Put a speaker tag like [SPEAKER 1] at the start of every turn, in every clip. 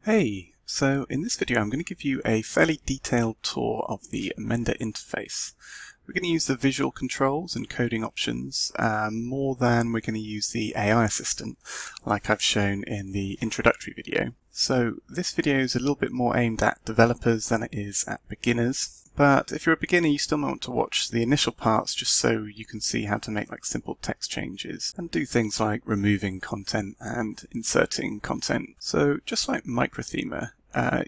[SPEAKER 1] Hey, so in this video I'm going to give you a fairly detailed tour of the Amender interface. We're going to use the visual controls and coding options more than we're going to use the AI assistant like I've shown in the introductory video. So this video is a little bit more aimed at developers than it is at beginners. But if you're a beginner, you still might want to watch the initial parts just so you can see how to make simple text changes and do things like removing content and inserting content. So just like microthemer,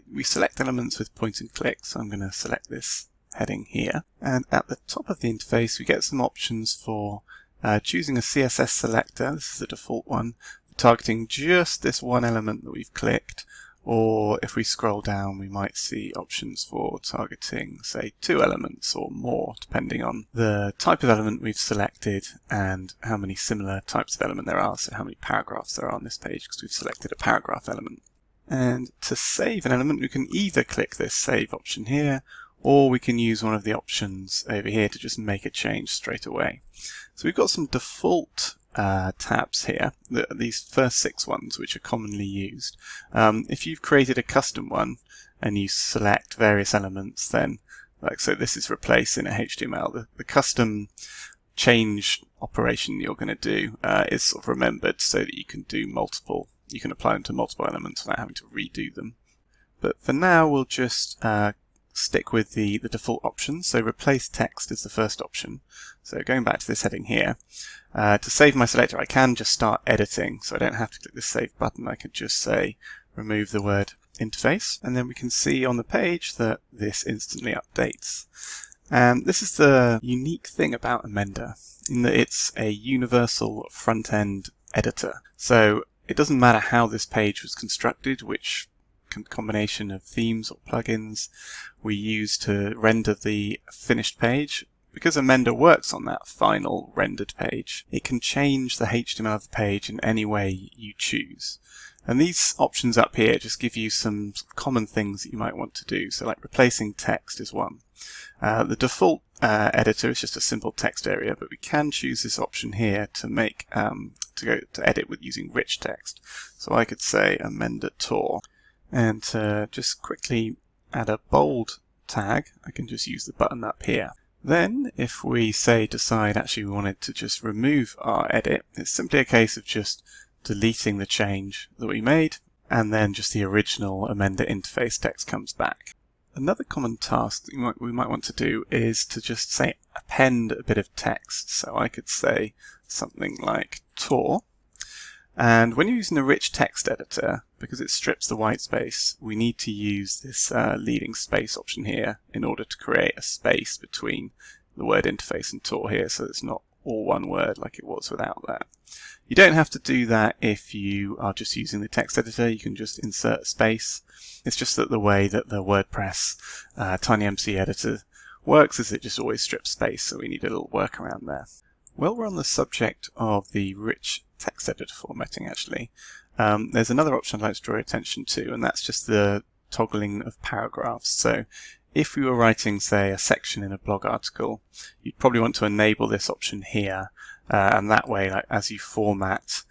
[SPEAKER 1] we select elements with point and click. So I'm going to select this heading here. And at the top of the interface, we get some options for choosing a CSS selector. This is the default one, targeting just this one element that we've clicked. Or if we scroll down, we might see options for targeting, say, 2 elements or more, depending on the type of element we've selected and how many similar types of element there are, so how many paragraphs there are on this page, because we've selected a paragraph element. And to save an element, we can either click this Save option here, or we can use one of the options over here to just make a change straight away. So we've got some default tabs here, these first 6 ones which are commonly used. If you've created a custom one and you select various elements, then so this is replace in a HTML, the custom change operation you're going to do is sort of remembered so that you can apply them to multiple elements without having to redo them. But for now we'll just stick with the default options. So replace text is the first option. So going back to this heading here, to save my selector I can just start editing, so I don't have to click the save button. I could just say remove the word interface, and then we can see on the page that this instantly updates. And this is the unique thing about Amender, in that it's a universal front-end editor. So it doesn't matter how this page was constructed, which combination of themes or plugins we use to render the finished page. Because Amender works on that final rendered page, it can change the HTML of the page in any way you choose. And these options up here just give you some common things that you might want to do. So like replacing text is one. The default editor is just a simple text area, but we can choose this option here to make to edit with using rich text. So I could say Amender tour. And to just quickly add a bold tag, I can just use the button up here. Then, if we decide actually we wanted to just remove our edit, it's simply a case of just deleting the change that we made, and then just the original Amender interface text comes back. Another common task that we might want to do is to just say append a bit of text. So I could say something like tour. And when you're using a rich text editor, because it strips the white space, we need to use this leading space option here in order to create a space between the word interface and tour here, so it's not all one word like it was without that. You don't have to do that if you are just using the text editor. You can just insert a space. It's just that the way that the WordPress TinyMC editor works is it just always strips space, so we need a little workaround there. While we're on the subject of the rich text editor formatting, actually, there's another option I'd like to draw your attention to, and that's just the toggling of paragraphs. So if we were writing, say, a section in a blog article, you'd probably want to enable this option here, and that way, as you format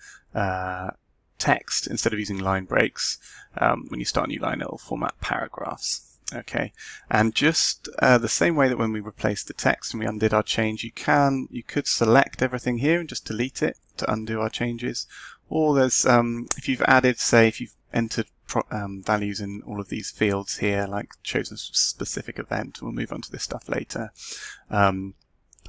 [SPEAKER 1] text, instead of using line breaks, when you start a new line, it'll format paragraphs. Okay, and just the same way that when we replaced the text and we undid our change, you could select everything here and just delete it to undo our changes. Or there's if you've entered values in all of these fields here, like chosen a specific event, we'll move on to this stuff later, and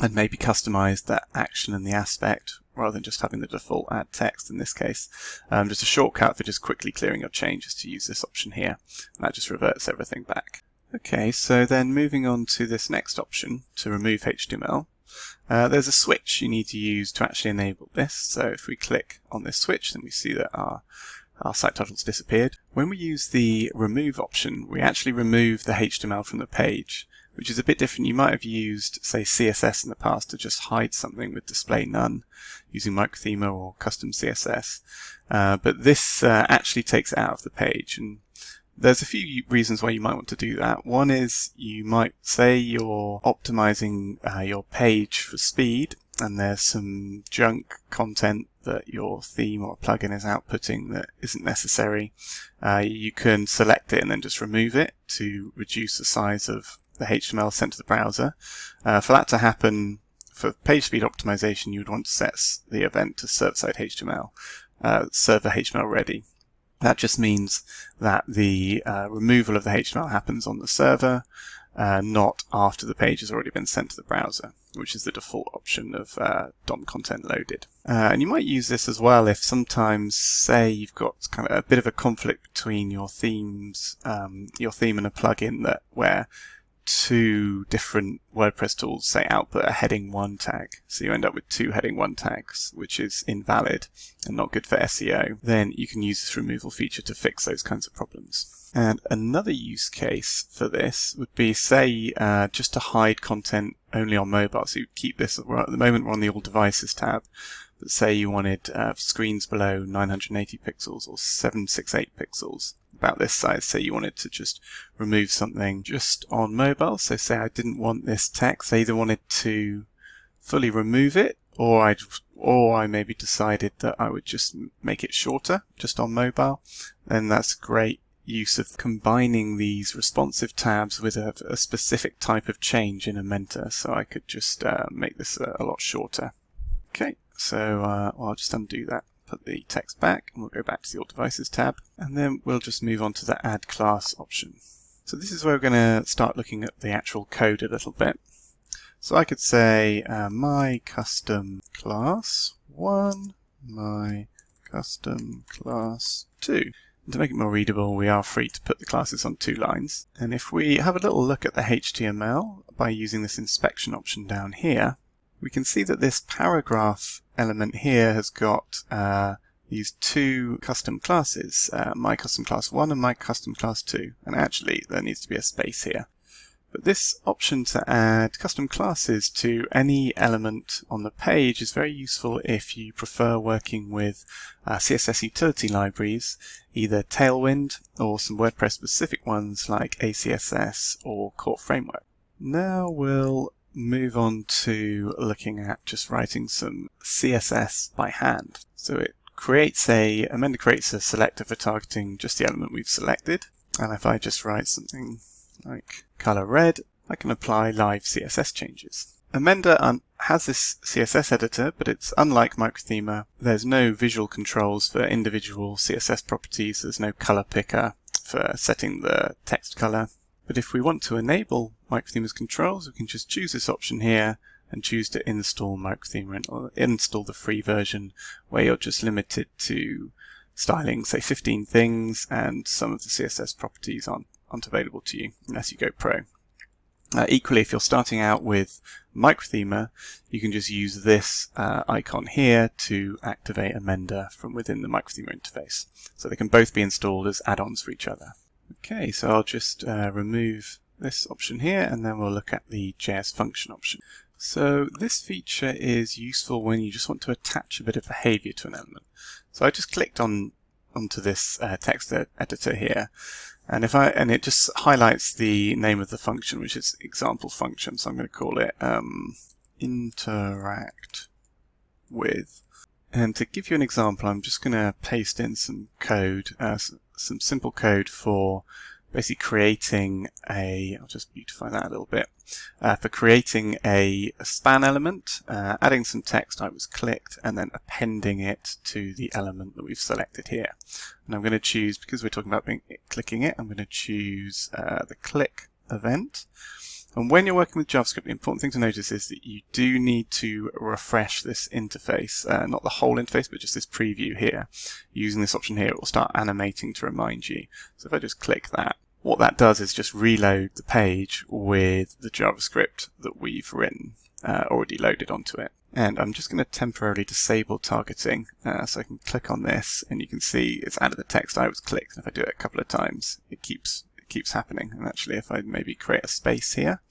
[SPEAKER 1] maybe customize that action and the aspect rather than just having the default add text in this case. Just a shortcut for just quickly clearing your changes to use this option here, and that just reverts everything back. Okay, so then moving on to this next option, to remove HTML, there's a switch you need to use to actually enable this. So if we click on this switch, then we see that our site title's disappeared. When we use the remove option, we actually remove the HTML from the page, which is a bit different. You might have used, say, CSS in the past to just hide something with display none using microthemer or custom CSS. But this actually takes it out of the page. And there's a few reasons why you might want to do that. One is you might say you're optimizing your page for speed, and there's some junk content that your theme or plugin is outputting that isn't necessary, you can select it and then just remove it to reduce the size of the HTML sent to the browser. For that to happen, for page speed optimization, you would want to set the event to server-side HTML, server HTML ready. That just means that the removal of the HTML happens on the server, not after the page has already been sent to the browser, which is the default option of DOM content loaded. And you might use this as well if sometimes, say, you've got kind of a bit of a conflict between your themes, your theme and a plugin where two different WordPress tools, say, output a heading 1 tag. So you end up with two heading 1 tags, which is invalid and not good for SEO. Then you can use this removal feature to fix those kinds of problems. And another use case for this would be, say, just to hide content only on mobile. So you keep this, at the moment we're on the All Devices tab, but say you wanted screens below 980 pixels or 768 pixels, about this size. Say you wanted to just remove something just on mobile. So say I didn't want this text. I either wanted to fully remove it, or I maybe decided that I would just make it shorter just on mobile. Then that's great use of combining these responsive tabs with a specific type of change in Amender. So I could just make this a lot shorter. Okay, so I'll just undo that. Put the text back, and we'll go back to the All Devices tab, and then we'll just move on to the Add Class option. So this is where we're going to start looking at the actual code a little bit. So I could say my custom class 1, my custom class 2. And to make it more readable, we are free to put the classes on 2 lines. And if we have a little look at the HTML by using this inspection option down here, we can see that this paragraph element here has got these 2 custom classes, my custom class 1 and my custom class 2. And actually, there needs to be a space here. But this option to add custom classes to any element on the page is very useful if you prefer working with CSS utility libraries, either Tailwind or some WordPress specific ones like ACSS or Core Framework. Now we'll move on to looking at just writing some CSS by hand. So Amender creates a selector for targeting just the element we've selected. And if I just write something like color red, I can apply live CSS changes. Amender has this CSS editor, but it's unlike Microthema. There's no visual controls for individual CSS properties. There's no color picker for setting the text color. But if we want to enable Microthema's controls, we can just choose this option here and choose to install Microthema or install the free version, where you're just limited to styling, say, 15 things, and some of the CSS properties aren't available to you unless you go pro. Equally, if you're starting out with Microthema, you can just use this icon here to activate Amender from within the Microthema interface. So they can both be installed as add-ons for each other. Okay, so I'll just remove this option here, and then we'll look at the JS function option. So this feature is useful when you just want to attach a bit of behavior to an element. So I just clicked onto this text editor here, and it just highlights the name of the function, which is example function. So I'm going to call it interact with. And to give you an example, I'm just going to paste in some code, some simple code for basically creating I'll just beautify that a little bit, for creating a span element, adding some text I was clicked, and then appending it to the element that we've selected here. And I'm going to choose, because we're talking about clicking it, I'm going to choose the click event. And when you're working with JavaScript, the important thing to notice is that you do need to refresh this interface, not the whole interface, but just this preview here. Using this option here, it will start animating to remind you. So if I just click that, what that does is just reload the page with the JavaScript that we've written, already loaded onto it. And I'm just going to temporarily disable targeting, so I can click on this, and you can see it's added the text I was clicked. And if I do it a couple of times, it keeps happening. And actually, if I maybe create a space here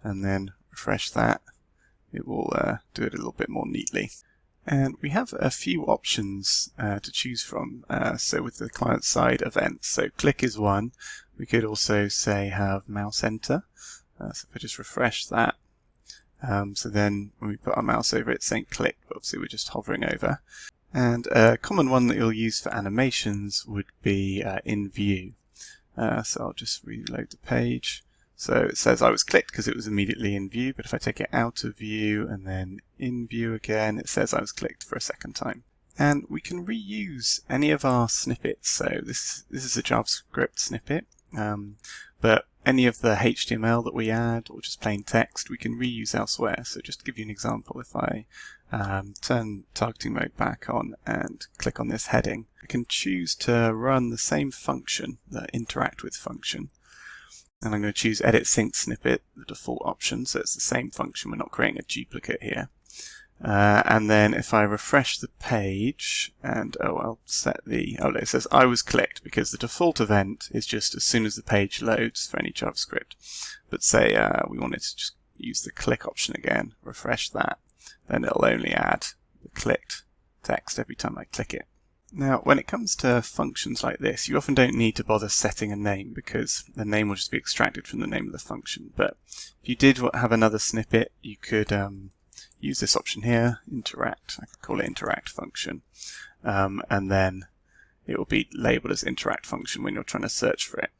[SPEAKER 1] and then refresh that, it will do it a little bit more neatly. And we have a few options to choose from. So with the client side events, so click is one. We could also say have mouse enter. So if I just refresh that, so then when we put our mouse over it, it's saying click, but obviously we're just hovering over. And a common one that you'll use for animations would be in view. So I'll just reload the page. So it says I was clicked because it was immediately in view, but if I take it out of view and then in view again, it says I was clicked for a second time. And we can reuse any of our snippets. So this is a JavaScript snippet, but any of the HTML that we add or just plain text we can reuse elsewhere. So just to give you an example, if I turn targeting mode back on and click on this heading, I can choose to run the same function, the interact with function. And I'm going to choose edit sync snippet, the default option, so it's the same function, we're not creating a duplicate here. And then if I refresh the page, and I'll set it says I was clicked, because the default event is just as soon as the page loads for any JavaScript. But say we wanted to just use the click option again, refresh that, then it'll only add the clicked text every time I click it. Now, when it comes to functions like this, you often don't need to bother setting a name because the name will just be extracted from the name of the function. But if you did have another snippet, you could use this option here, interact. I could call it interact function. And then it will be labeled as interact function when you're trying to search for it.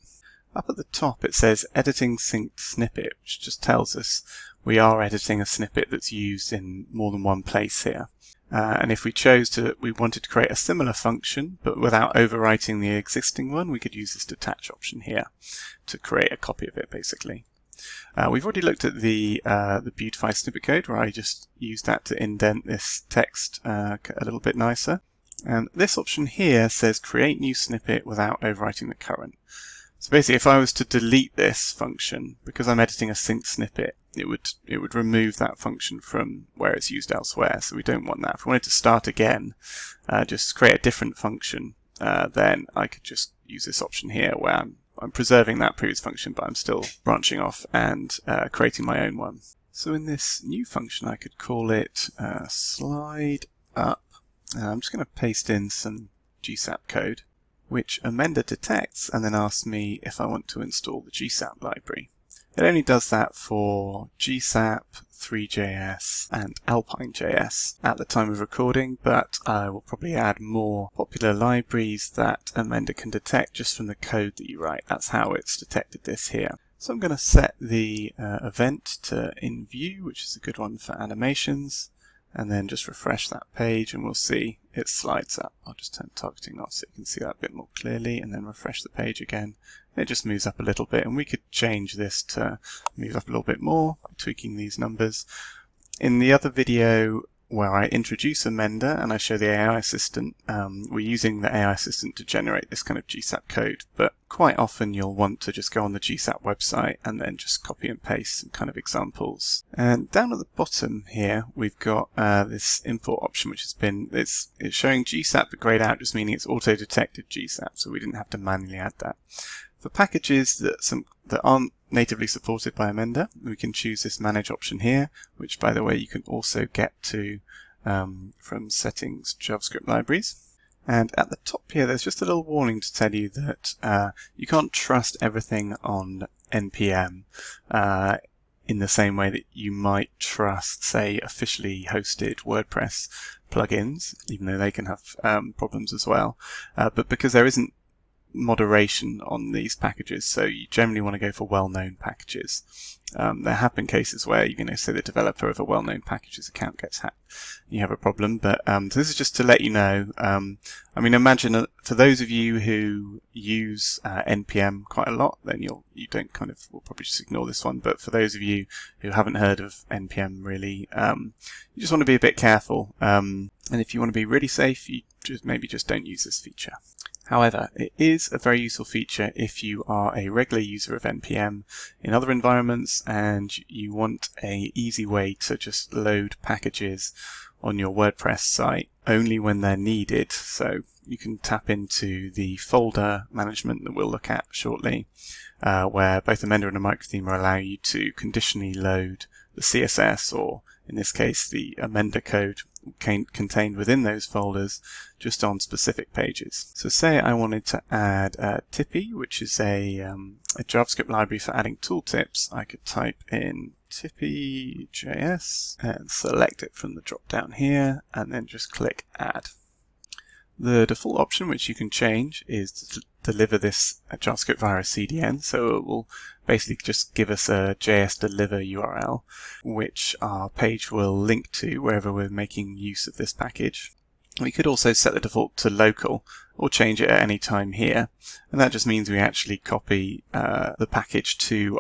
[SPEAKER 1] Up at the top it says editing synced snippet, which just tells us we are editing a snippet that's used in more than one place here. And if we wanted to create a similar function but without overwriting the existing one, we could use this detach option here to create a copy of it basically. We've already looked at the beautify snippet code where I just used that to indent this text a little bit nicer. And this option here says create new snippet without overwriting the current. So basically if I was to delete this function, because I'm editing a synced snippet, it would remove that function from where it's used elsewhere, so we don't want that. If we wanted to start again, just create a different function, then I could just use this option here where I'm preserving that previous function, but I'm still branching off and creating my own one. So in this new function I could call it slide up. I'm just going to paste in some GSAP code, which Amender detects and then asks me if I want to install the GSAP library. It only does that for GSAP, 3JS and Alpine.js at the time of recording, but I will probably add more popular libraries that Amender can detect just from the code that you write. That's how it's detected this here. So I'm going to set the event to in view, which is a good one for animations, and then just refresh that page and we'll see it slides up. I'll just turn targeting off so you can see that a bit more clearly, and then refresh the page again. It just moves up a little bit, and we could change this to move up a little bit more by tweaking these numbers. In the other video where I introduce Amender and I show the AI assistant, we're using the AI assistant to generate this kind of GSAP code, but quite often you'll want to just go on the GSAP website and then just copy and paste some kind of examples. And down at the bottom here we've got this import option, which it's showing GSAP but grayed out, just meaning it's auto-detected GSAP, so we didn't have to manually add that. For packages that aren't natively supported by Amender, we can choose this manage option here, which by the way you can also get to from settings JavaScript libraries. And at the top here there's just a little warning to tell you that you can't trust everything on NPM in the same way that you might trust, say, officially hosted WordPress plugins, even though they can have problems as well. But because there isn't moderation on these packages, so you generally want to go for well-known packages. There have been cases where, say the developer of a well-known package's account gets hacked, you have a problem. But so this is just to let you know. Imagine for those of you who use NPM quite a lot, then we'll probably just ignore this one. But for those of you who haven't heard of NPM really, you just want to be a bit careful. And if you want to be really safe, you maybe just don't use this feature. However, it is a very useful feature if you are a regular user of NPM in other environments and you want an easy way to just load packages on your WordPress site only when they're needed. So you can tap into the folder management that we'll look at shortly, where both Amender and a microtheme will allow you to conditionally load the CSS, or in this case the Amender code contained within those folders, just on specific pages. So say I wanted to add Tippy, which is a JavaScript library for adding tooltips. I could type in Tippy.js and select it from the drop down here and then just click add. The default option, which you can change, is to deliver this JavaScript via a CDN. So it will basically just give us a JS deliver URL, which our page will link to wherever we're making use of this package. We could also set the default to local or change it at any time here. And that just means we actually copy the package to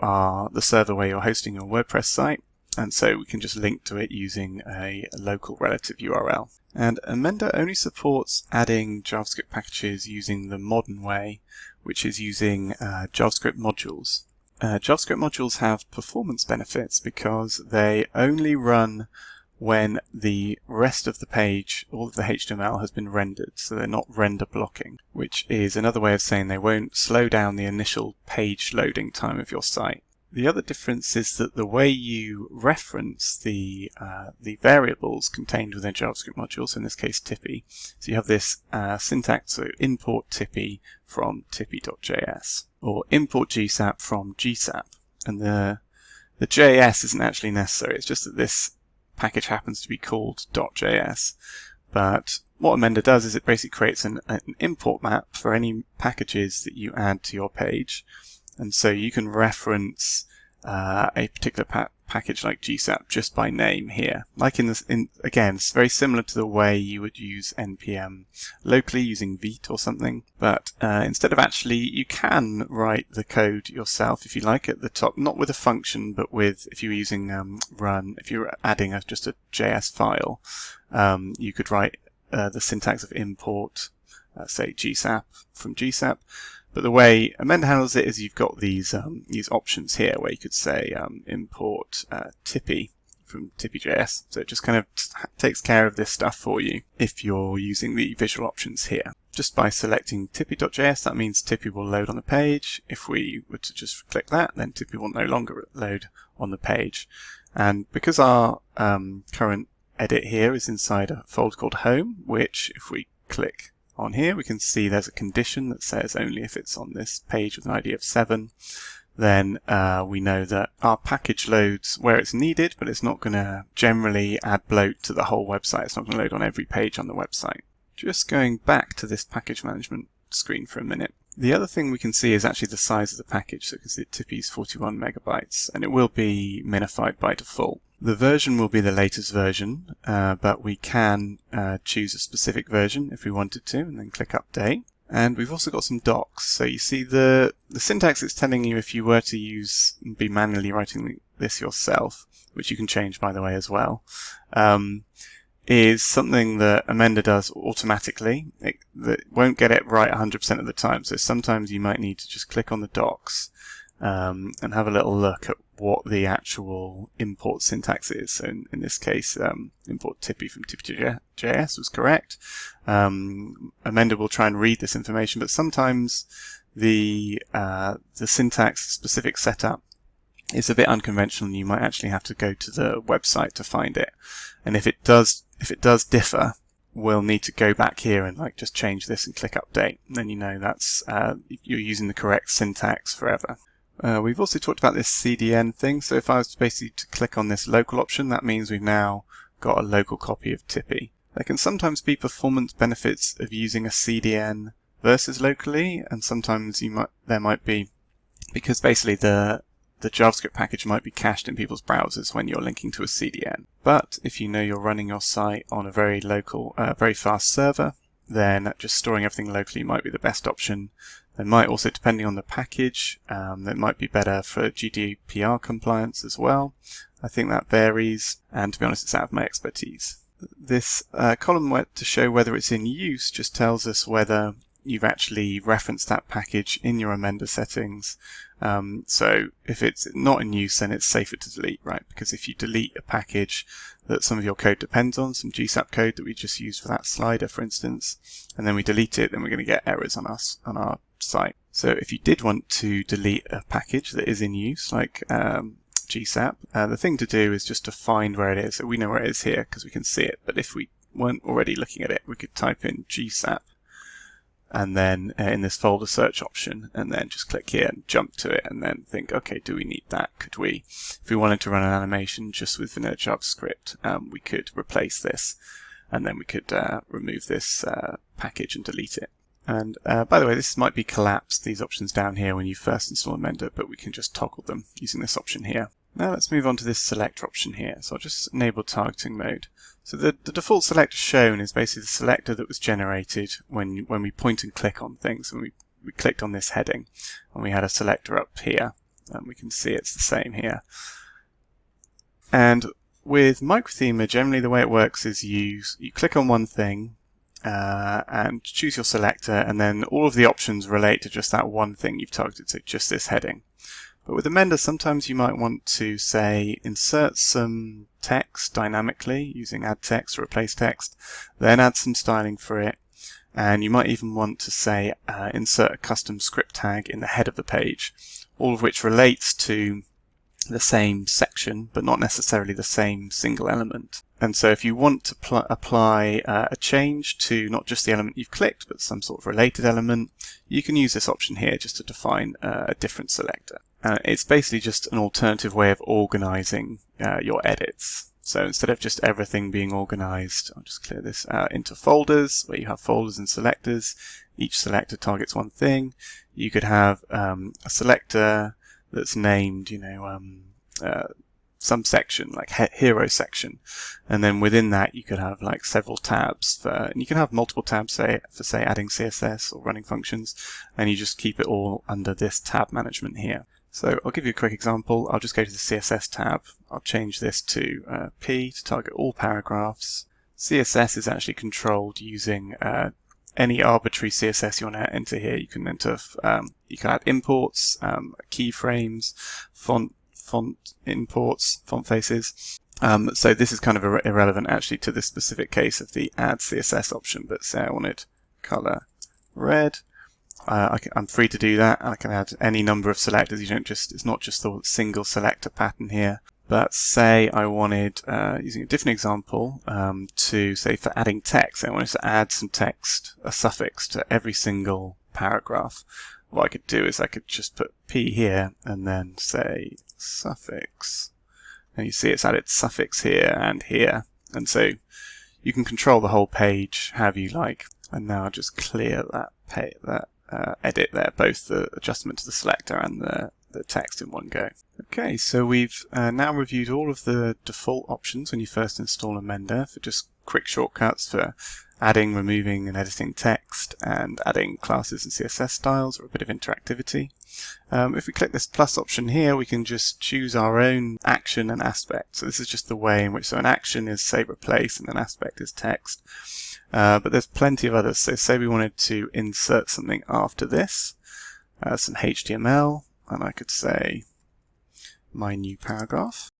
[SPEAKER 1] the server where you're hosting your WordPress site. And so we can just link to it using a local relative URL. And Amender only supports adding JavaScript packages using the modern way, which is using JavaScript modules. JavaScript modules have performance benefits because they only run when the rest of the page, all of the HTML, has been rendered, so they're not render blocking, which is another way of saying they won't slow down the initial page loading time of your site. The other difference is that the way you reference the variables contained within JavaScript modules, in this case Tippy, so you have this syntax, so import Tippy from tippy.js, or import GSAP from GSAP, and the JS isn't actually necessary, it's just that this package happens to be called .js, but what Amender does is it basically creates an import map for any packages that you add to your page. And so you can reference a particular package like GSAP just by name here. Like again, it's very similar to the way you would use NPM locally using Vite or something. But instead of you can write the code yourself if you like at the top, not with a function, but if you were using run, if you were adding just a JS file, you could write the syntax of import, say GSAP from GSAP. But the way Amender handles it is you've got these options here where you could say import Tippy from tippy.js. So it just kind of takes care of this stuff for you if you're using the visual options here. Just by selecting tippy.js, that means Tippy will load on the page. If we were to just click that, then Tippy will no longer load on the page. And because our current edit here is inside a folder called home, which if we click on here, we can see there's a condition that says only if it's on this page with an ID of 7, then we know that our package loads where it's needed, but it's not going to generally add bloat to the whole website. It's not going to load on every page on the website. Just going back to this package management screen for a minute. The other thing we can see is actually the size of the package. So you can see Tippy's 41 megabytes, and it will be minified by default. The version will be the latest version, but we can choose a specific version if we wanted to, and then click Update. And we've also got some docs. So you see the syntax it's telling you if you were to be manually writing this yourself, which you can change by the way as well, is something that Amender does automatically. That won't get it right 100% of the time. So sometimes you might need to just click on the docs and have a little look at what the actual import syntax is. So in this case, import Tippy from tippy.js was correct. Amender will try and read this information, but sometimes the syntax specific setup is a bit unconventional, and you might actually have to go to the website to find it. And if it does differ, we'll need to go back here and just change this and click Update. And then you know that's you're using the correct syntax forever. We've also talked about this CDN thing. So if I was basically to click on this local option, that means we've now got a local copy of Tippy. There can sometimes be performance benefits of using a CDN versus locally, and sometimes there might be, because basically the JavaScript package might be cached in people's browsers when you're linking to a CDN. But if you know you're running your site on a very local, very fast server, then just storing everything locally might be the best option. There might also, depending on the package, that might be better for GDPR compliance as well. I think that varies, and to be honest, it's out of my expertise. This column to show whether it's in use just tells us whether you've actually referenced that package in your Amender settings. So if it's not in use, then it's safer to delete, right? Because if you delete a package that some of your code depends on, some GSAP code that we just used for that slider, for instance, and then we delete it, then we're going to get errors on our site. So if you did want to delete a package that is in use, like GSAP, the thing to do is just to find where it is. So we know where it is here because we can see it. But if we weren't already looking at it, we could type in GSAP and then in this folder search option, and then just click here and jump to it, and then think, okay, do we need that? Could we, if we wanted to run an animation just with vanilla JavaScript, we could replace this, and then we could remove this package and delete it. And by the way, this might be collapsed, these options down here, when you first install Amender, but we can just toggle them using this option here. Now let's move on to this selector option here. So I'll just enable targeting mode. So the default selector shown is basically the selector that was generated when we point and click on things. When we clicked on this heading and we had a selector up here, and we can see it's the same here. And with Microthema, generally the way it works is you click on one thing and choose your selector, and then all of the options relate to just that one thing you've targeted, so just this heading. But with Amender, sometimes you might want to, say, insert some text dynamically using add text or replace text, then add some styling for it, and you might even want to, say, insert a custom script tag in the head of the page, all of which relates to the same section, but not necessarily the same single element. And so if you want to apply a change to not just the element you've clicked, but some sort of related element, you can use this option here just to define a different selector. It's basically just an alternative way of organizing your edits. So instead of just everything being organized, I'll just clear this, into folders, where you have folders and selectors. Each selector targets one thing. You could have a selector that's named, some section, like hero section, and then within that you could have like several tabs, and you can have multiple tabs, for say adding CSS or running functions, and you just keep it all under this tab management here. So I'll give you a quick example. I'll just go to the CSS tab. I'll change this to P to target all paragraphs. CSS is actually controlled using any arbitrary CSS you want to enter here. You can enter, you can add imports, keyframes, font imports, font faces. So this is kind of irrelevant actually to this specific case of the add CSS option, but say I wanted color red. I'm free to do that. I can add any number of selectors. It's not just the single selector pattern here. But say I wanted, using a different example, to say for adding text, I wanted to add some text, a suffix to every single paragraph. What I could do is I could just put P here and then say suffix. And you see it's added suffix here and here. And so you can control the whole page however you like. And now I'll just clear that edit there, both the adjustment to the selector and the text in one go. Okay, so we've now reviewed all of the default options when you first install Amender for just quick shortcuts for adding, removing and editing text and adding classes and CSS styles, or a bit of interactivity. If we click this plus option here, we can just choose our own action and aspect. So this is just the way in which, so an action is say replace and an aspect is text. But there's plenty of others. So say we wanted to insert something after this, some HTML, and I could say my new paragraph.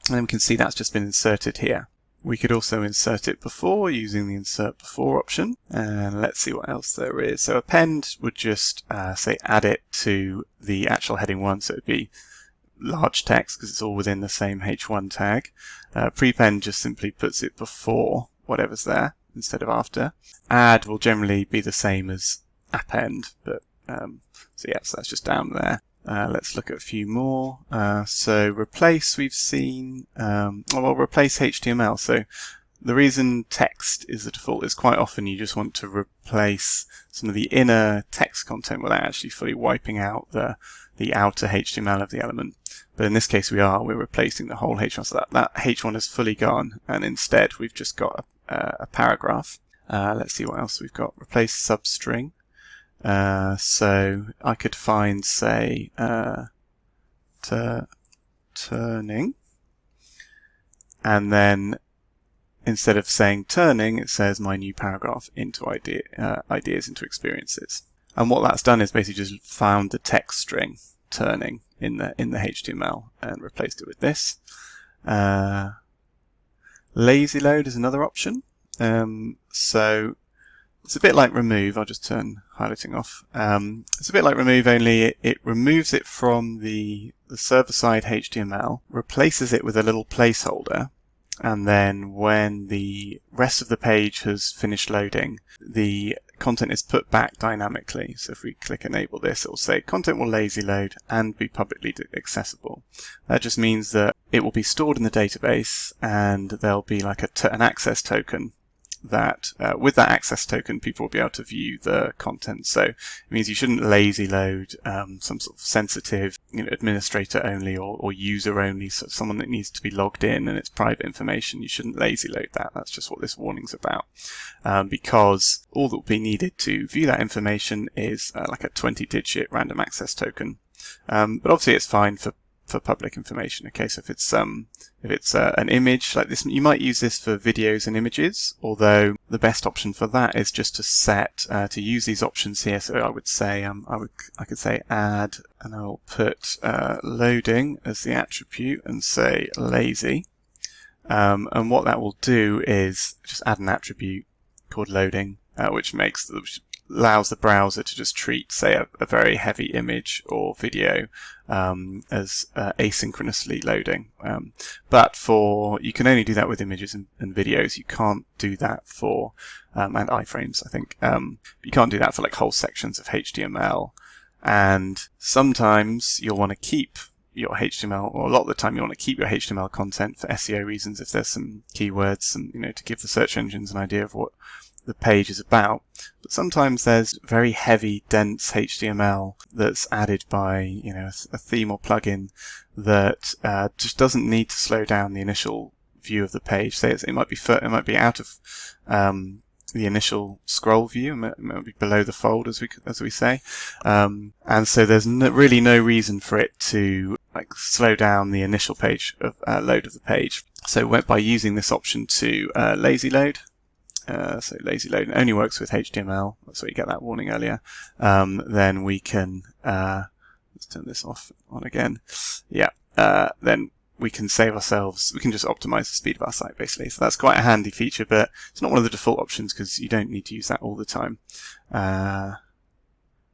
[SPEAKER 1] And then we can see that's just been inserted here. We could also insert it before using the insert before option. And let's see what else there is. So append would just say add it to the actual heading 1, so it would be large text because it's all within the same H1 tag. Prepend just simply puts it before whatever's there instead of after. Add will generally be the same as append, but so yeah, so that's just down there. Let's look at a few more. So replace we've seen, well, replace HTML. So the reason text is the default is quite often you just want to replace some of the inner text content without actually fully wiping out the outer HTML of the element. But in this case we're replacing the whole H1, so that H1 is fully gone, and instead we've just got a paragraph. Let's see what else we've got. Replace substring. So I could find, say, turning, and then instead of saying turning, it says my new paragraph into ideas into experiences. And what that's done is basically just found the text string turning in the HTML and replaced it with this. Lazy load is another option. So it's a bit like remove. I'll just turn highlighting off. It's a bit like remove, only it removes it from the server-side HTML, replaces it with a little placeholder, and then when the rest of the page has finished loading, the content is put back dynamically. So if we click enable this, it will say content will lazy load and be publicly accessible. That just means that it will be stored in the database, and there'll be like an access token that with that access token, people will be able to view the content. So it means you shouldn't lazy load some sort of sensitive, administrator only or user only, so someone that needs to be logged in and it's private information. You shouldn't lazy load that. That's just what this warning's about, because all that will be needed to view that information is like a 20-digit random access token. But obviously it's fine for public information. Okay, so if it's an image like this, you might use this for videos and images, although the best option for that is just to set to use these options here. So I would say I could say add, and I'll put loading as the attribute and say lazy, and what that will do is just add an attribute called loading, which allows the browser to just treat, say, a very heavy image or video as asynchronously loading. But you can only do that with images and videos. You can't do that for, and iframes, I think. You can't do that for like whole sections of HTML. And sometimes you'll want to keep your HTML, or a lot of the time you want to keep your HTML content for SEO reasons, if there's some keywords and to give the search engines an idea of what the page is about. But sometimes there's very heavy, dense HTML that's added by a theme or plugin that just doesn't need to slow down the initial view of the page. Say it might be out of the initial scroll view, it might be below the fold, as we say, and so there's really no reason for it to slow down the initial page of load of the page. So by using this option to lazy load. So lazy load only works with HTML, so you get that warning earlier. Then we can let's turn this on again. Yeah. Then we can save ourselves. We can just optimize the speed of our site, basically. So that's quite a handy feature, but it's not one of the default options because you don't need to use that all the time.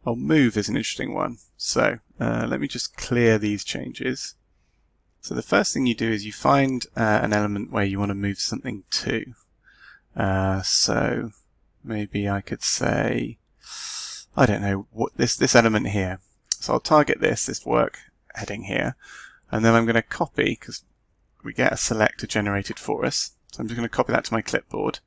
[SPEAKER 1] Move is an interesting one. So let me just clear these changes. So the first thing you do is you find an element where you want to move something to. So maybe I could say, I don't know, what this element here. So I'll target this work heading here, and then I'm going to copy, because we get a selector generated for us. So I'm just going to copy that to my clipboard,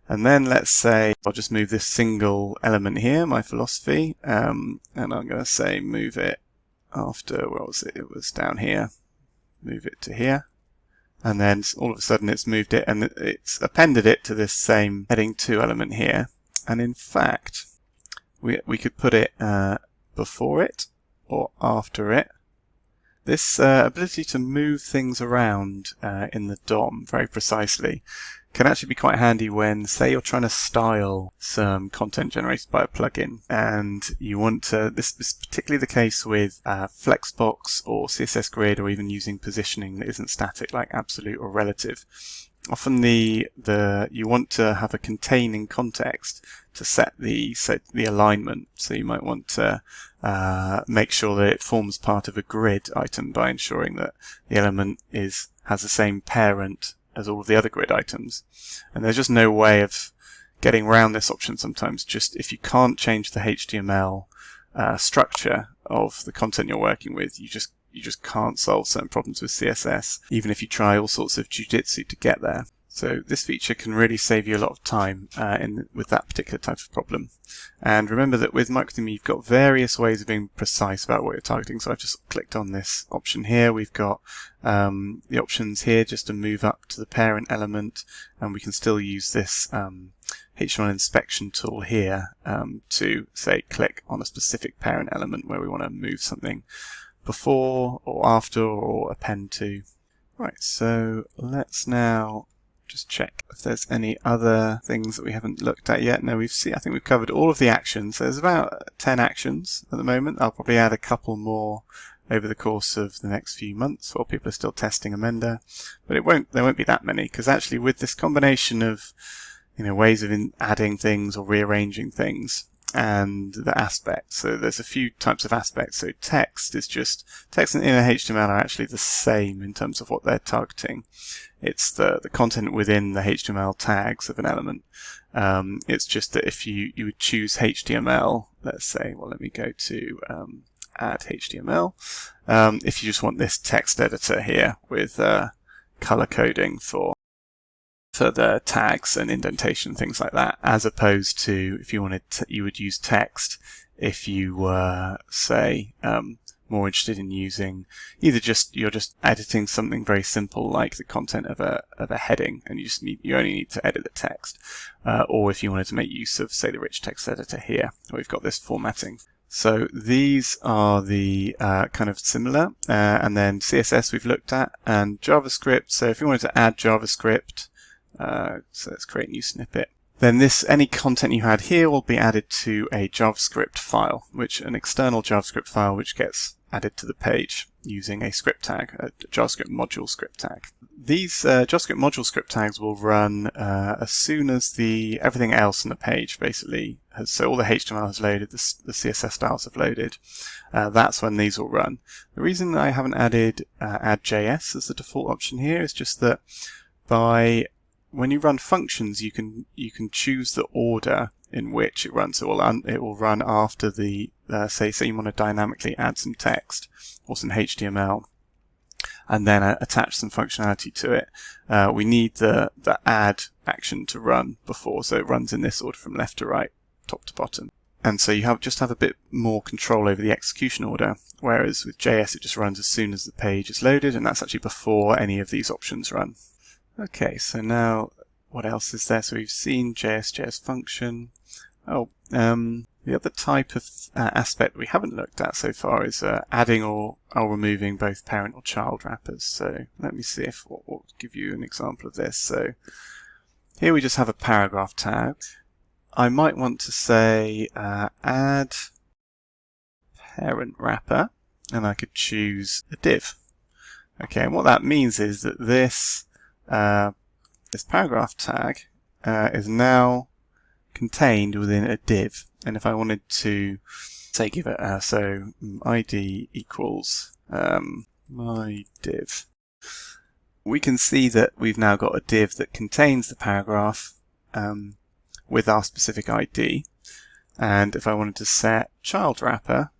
[SPEAKER 1] and then let's say I'll just move this single element here, my philosophy, and I'm going to say move it after, where was it? It was down here. Move it to here. And then all of a sudden it's moved it and it's appended it to this same heading 2 element here. And in fact, we could put it before it or after it. This ability to move things around in the DOM very precisely can actually be quite handy when, say, you're trying to style some content generated by a plugin, and you want to. This is particularly the case with Flexbox or CSS Grid, or even using positioning that isn't static, like absolute or relative. Often you want to have a containing context to set the alignment. So you might want to make sure that it forms part of a grid item by ensuring that the element has the same parent as all of the other grid items. And there's just no way of getting around this option sometimes. Just if you can't change the HTML structure of the content you're working with, you just can't solve certain problems with CSS, even if you try all sorts of jujitsu to get there. So this feature can really save you a lot of time with that particular type of problem. And remember that with microtheme you've got various ways of being precise about what you're targeting. So I've just clicked on this option here. We've got the options here just to move up to the parent element, and we can still use this HTML inspection tool here to, say, click on a specific parent element where we want to move something before or after or append to. Right, so let's now just check if there's any other things that we haven't looked at yet. No, I think we've covered all of the actions. There's about 10 actions at the moment. I'll probably add a couple more over the course of the next few months while people are still testing Amender, but there won't be that many, because actually with this combination of ways of adding things or rearranging things and the aspects, so there's a few types of aspects. So text and inner HTML are actually the same in terms of what they're targeting. It's the content within the HTML tags of an element. It's just that if you would choose HTML, let's say, well, let me go to add HTML. If you just want this text editor here with color coding for further tags and indentation, things like that, as opposed to if you wanted to, you would use text if you were, say, more interested in using either you're just editing something very simple like the content of a heading, and you only need to edit the text, or if you wanted to make use of, say, the rich text editor here, where we've got this formatting. So these are the kind of similar, and then CSS we've looked at, and JavaScript. So if you wanted to add JavaScript, so let's create a new snippet. Then any content you had here will be added to a JavaScript file, an external JavaScript file which gets added to the page using a script tag, a JavaScript module script tag. These JavaScript module script tags will run as soon as everything else on the page basically has, so all the HTML has loaded, the CSS styles have loaded. That's when these will run. The reason I haven't added add.js as the default option here is just that when you run functions, you can choose the order in which it runs. So it will run after say you want to dynamically add some text or some HTML, and then attach some functionality to it. We need the add action to run before, so it runs in this order from left to right, top to bottom. And so you just have a bit more control over the execution order, whereas with JS it just runs as soon as the page is loaded, and that's actually before any of these options run. Okay, so now what else is there? So we've seen JS function. The other type of aspect we haven't looked at so far is adding or removing both parent or child wrappers. So let me see if we'll give you an example of this. So here we just have a paragraph tag. I might want to say add parent wrapper, and I could choose a div. Okay, and what that means is that this paragraph tag is now contained within a div, and if I wanted to, say, give it id equals my div, we can see that we've now got a div that contains the paragraph with our specific ID. And if I wanted to set child wrapper,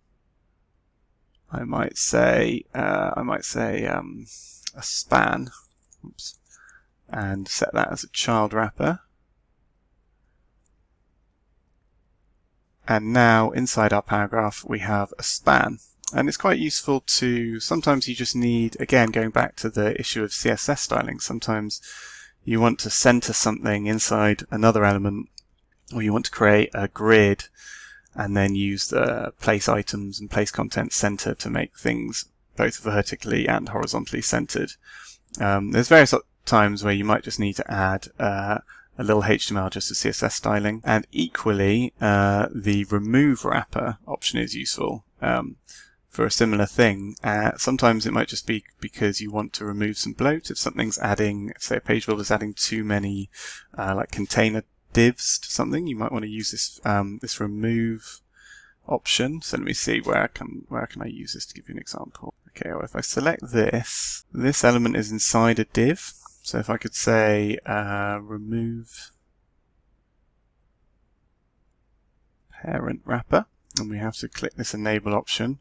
[SPEAKER 1] I might say a span, and set that as a child wrapper. And now inside our paragraph we have a span. And it's quite useful to, sometimes you just need, again going back to the issue of CSS styling, sometimes you want to center something inside another element, or you want to create a grid and then use the place items and place content center to make things both vertically and horizontally centered. There's various times where you might just need to add a little HTML just to CSS styling, and equally the remove wrapper option is useful for a similar thing. Sometimes it might just be because you want to remove some bloat. If something's adding, say a page builder is adding too many like container divs to something, you might want to use this remove option. So let me see, where can I use this to give you an example. Okay, well, if I select this element is inside a div. So if I could say remove parent wrapper, and we have to click this enable option.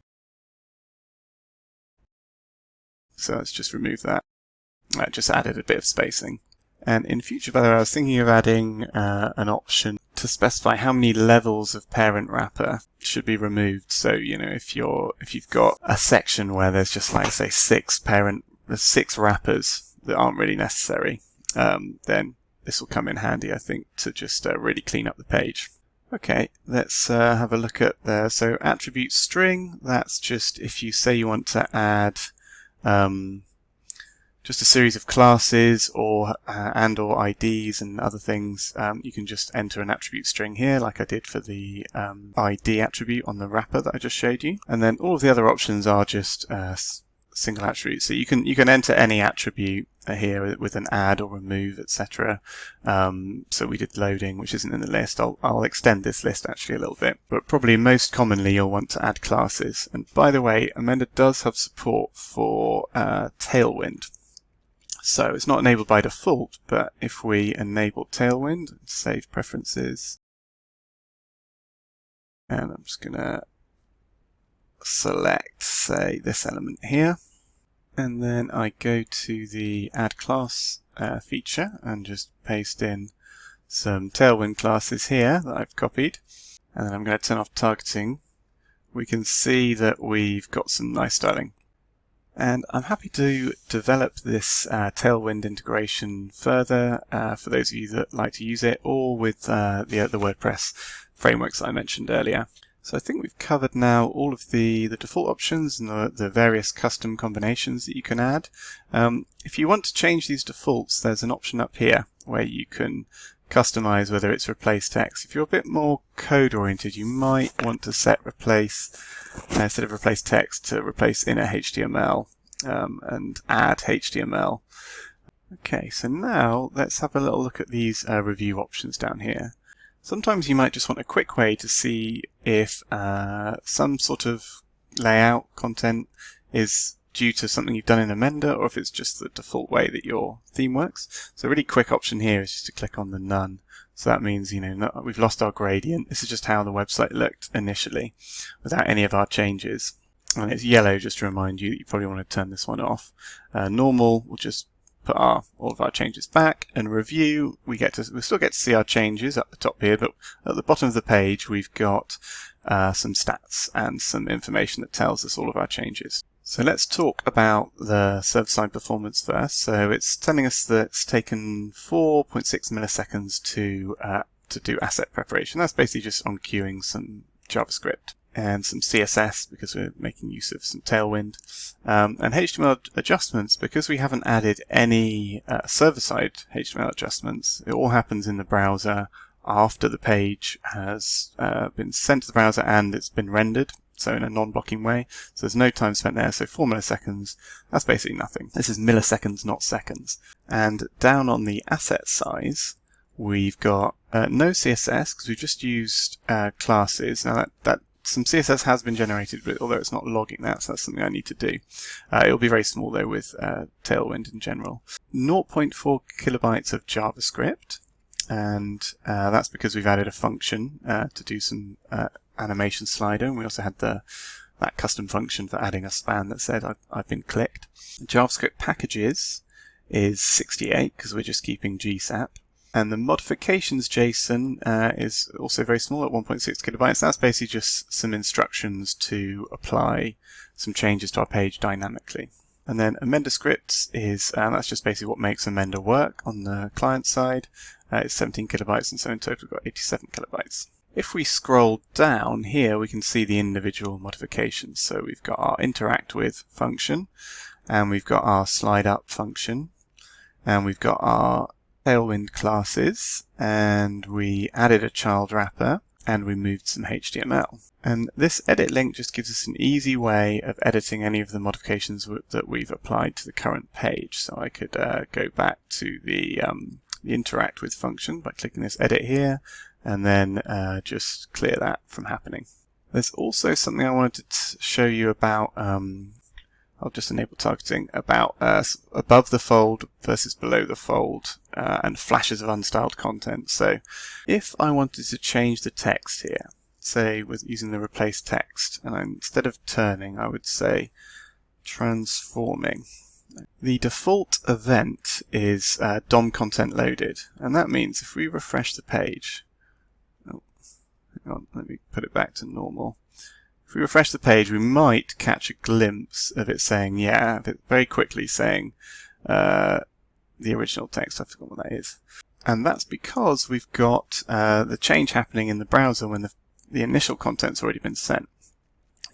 [SPEAKER 1] So let's just remove that. I just added a bit of spacing. And in future, by the way, I was thinking of adding an option to specify how many levels of parent wrapper should be removed. So, you know, if you've got a section where there's just like, say, 6 wrappers that aren't really necessary, then this will come in handy, I think, to just really clean up the page. Okay, let's have a look at there. So attribute string, that's just if you say you want to add just a series of classes or IDs and other things, you can just enter an attribute string here, like I did for the ID attribute on the wrapper that I just showed you. And then all of the other options are just single attributes. So you can enter any attribute here with an add or remove, etc. So we did loading, which isn't in the list. I'll extend this list actually a little bit, but probably most commonly you'll want to add classes. And by the way, Amender does have support for Tailwind. So it's not enabled by default, but if we enable Tailwind, save preferences, and I'm just going to select, say, this element here, and then I go to the add class feature and just paste in some Tailwind classes here that I've copied, and then I'm going to turn off targeting, we can see that we've got some nice styling. And I'm happy to develop this Tailwind integration further for those of you that like to use it, or with the WordPress frameworks that I mentioned earlier. So I think we've covered now all of the default options and the various custom combinations that you can add. If you want to change these defaults, there's an option up here where you can customize whether it's replace text. If you're a bit more code oriented, you might want to set replace instead of replace text to replace inner HTML and add HTML. Okay, so now let's have a little look at these review options down here. Sometimes you might just want a quick way to see if some sort of layout content is due to something you've done in Amender, or if it's just the default way that your theme works. So a really quick option here is just to click on the none. So that means, we've lost our gradient. This is just how the website looked initially without any of our changes. And it's yellow just to remind you that you probably want to turn this one off. Normal, we'll just put all of our changes back, and review, we still get to see our changes up the top here, but at the bottom of the page we've got some stats and some information that tells us all of our changes. So let's talk about the server-side performance first. So it's telling us that it's taken 4.6 milliseconds to do asset preparation. That's basically just on queuing some JavaScript and some CSS because we're making use of some Tailwind, and HTML adjustments because we haven't added any server-side HTML adjustments. It all happens in the browser after the page has been sent to the browser and it's been rendered, so in a non-blocking way. So there's no time spent there, so 4 milliseconds, that's basically nothing. This is milliseconds, not seconds. And down on the asset size, we've got no CSS because we've just used classes. Now that some CSS has been generated, but although it's not logging that, so that's something I need to do. It'll be very small though with Tailwind in general. 0.4 kilobytes of JavaScript, and that's because we've added a function to do some animation slider, and we also had that custom function for adding a span that said I've been clicked. JavaScript packages is 68 because we're just keeping GSAP. And the modifications JSON is also very small at 1.6 kilobytes. That's basically just some instructions to apply some changes to our page dynamically. And then Amender scripts is, that's just basically what makes Amender work on the client side. It's 17 kilobytes, and so in total we've got 87 kilobytes. If we scroll down here, we can see the individual modifications. So we've got our interact with function, and we've got our slide up function, and we've got our Tailwind classes, and we added a child wrapper, and we moved some HTML. And this edit link just gives us an easy way of editing any of the modifications that we've applied to the current page. So I could go back to the interact with function by clicking this edit here, and then just clear that from happening. There's also something I wanted to show you about, I'll just enable targeting, about above the fold versus below the fold and flashes of unstyled content. So if I wanted to change the text here, say with using the replace text, and instead of turning I would say transforming. The default event is DOM content loaded, and that means if we refresh the page, hang on, let me put it back to normal. If we refresh the page, we might catch a glimpse of it saying, very quickly saying the original text. I've forgotten what that is. And that's because we've got the change happening in the browser when the initial content's already been sent.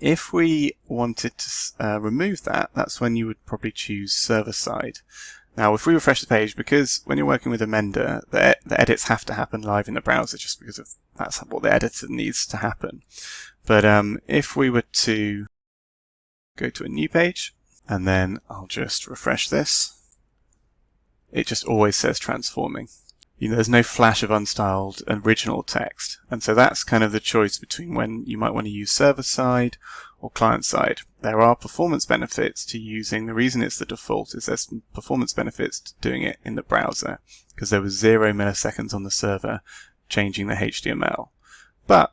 [SPEAKER 1] If we wanted to remove that, that's when you would probably choose server side. Now, if we refresh the page, because when you're working with Amender, the edits have to happen live in the browser just because that's what the editor needs to happen. But if we were to go to a new page, and then I'll just refresh this, it just always says transforming. There's no flash of unstyled original text. And so that's kind of the choice between when you might want to use server-side or client-side. There are performance benefits to using, the reason it's the default is there's some performance benefits to doing it in the browser, because there was 0 milliseconds on the server changing the HTML. But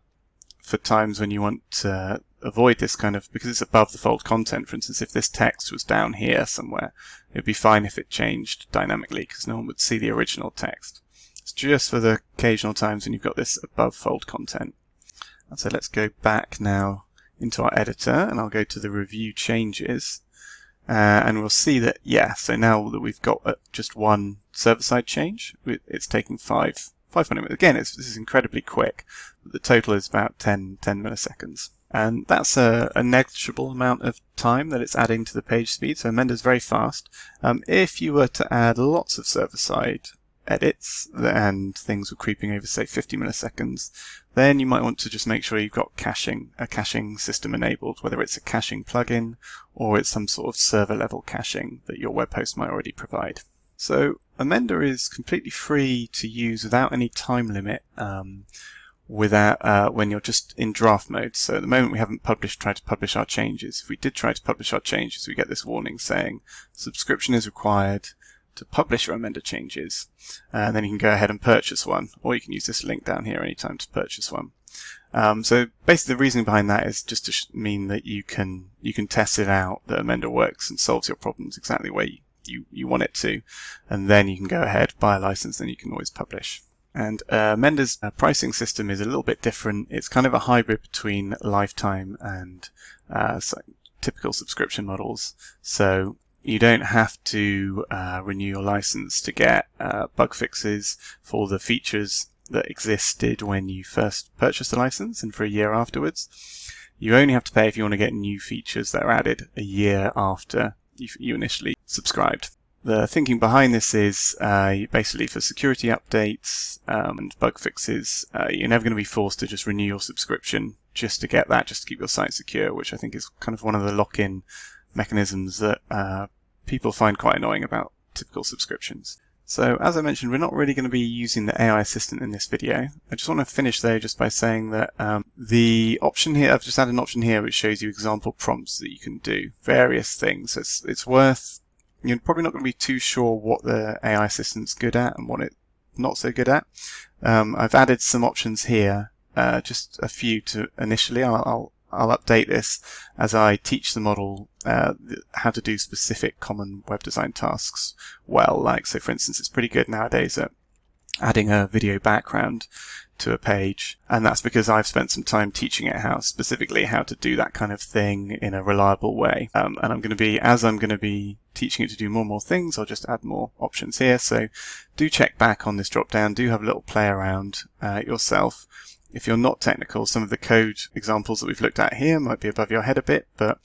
[SPEAKER 1] for times when you want to avoid this kind of, because it's above the fold content, for instance, if this text was down here somewhere, it would be fine if it changed dynamically because no one would see the original text. It's just for the occasional times when you've got this above fold content. And so let's go back now into our editor, and I'll go to the review changes, and we'll see that, so now that we've got just one server-side change, it's taking 500 minutes. Again, this is incredibly quick, but the total is about 10 milliseconds. And that's a negligible amount of time that it's adding to the page speed, so Amender is very fast. If you were to add lots of server-side edits and things were creeping over, say, 50 milliseconds, then you might want to just make sure you've got a caching system enabled, whether it's a caching plugin or it's some sort of server-level caching that your web host might already provide. So Amender is completely free to use without any time limit when you're just in draft mode. So at the moment we haven't tried to publish our changes. If we did try to publish our changes, we get this warning saying subscription is required to publish your Amender changes, and then you can go ahead and purchase one, or you can use this link down here anytime to purchase one. So basically the reasoning behind that is just to mean that you can test it out, that Amender works and solves your problems exactly the way you want it to, and then you can go ahead, buy a license, then you can always publish. And Amender's pricing system is a little bit different. It's kind of a hybrid between lifetime and typical subscription models. So you don't have to renew your license to get bug fixes for the features that existed when you first purchased the license and for a year afterwards. You only have to pay if you want to get new features that are added a year after you initially subscribed. The thinking behind this is basically for security updates and bug fixes, you're never going to be forced to just renew your subscription just to get that, just to keep your site secure, which I think is kind of one of the lock-in mechanisms that people find quite annoying about typical subscriptions. So as I mentioned, we're not really going to be using the AI assistant in this video. I just want to finish though just by saying that the option here, I've just added an option here which shows you example prompts that you can do, various things. It's worth, you're probably not going to be too sure what the AI assistant's good at and what it's not so good at. I've added some options here, just a few to initially. I'll update this as I teach the model how to do specific common web design tasks well. Like, so for instance, it's pretty good nowadays at adding a video background to a page, and that's because I've spent some time teaching it specifically how to do that kind of thing in a reliable way. And I'm going to be teaching it to do more and more things, I'll just add more options here. So do check back on this drop down, do have a little play around yourself. If you're not technical, some of the code examples that we've looked at here might be above your head a bit, but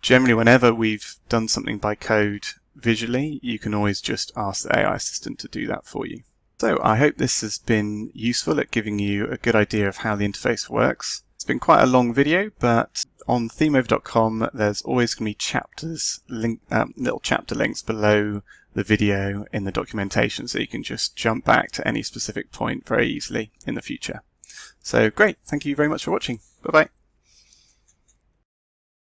[SPEAKER 1] generally whenever we've done something by code visually, you can always just ask the AI assistant to do that for you. So I hope this has been useful at giving you a good idea of how the interface works. It's been quite a long video, but on themeover.com there's always going to be chapters, little chapter links below the video in the documentation, so you can just jump back to any specific point very easily in the future. So great, thank you very much for watching. Bye bye.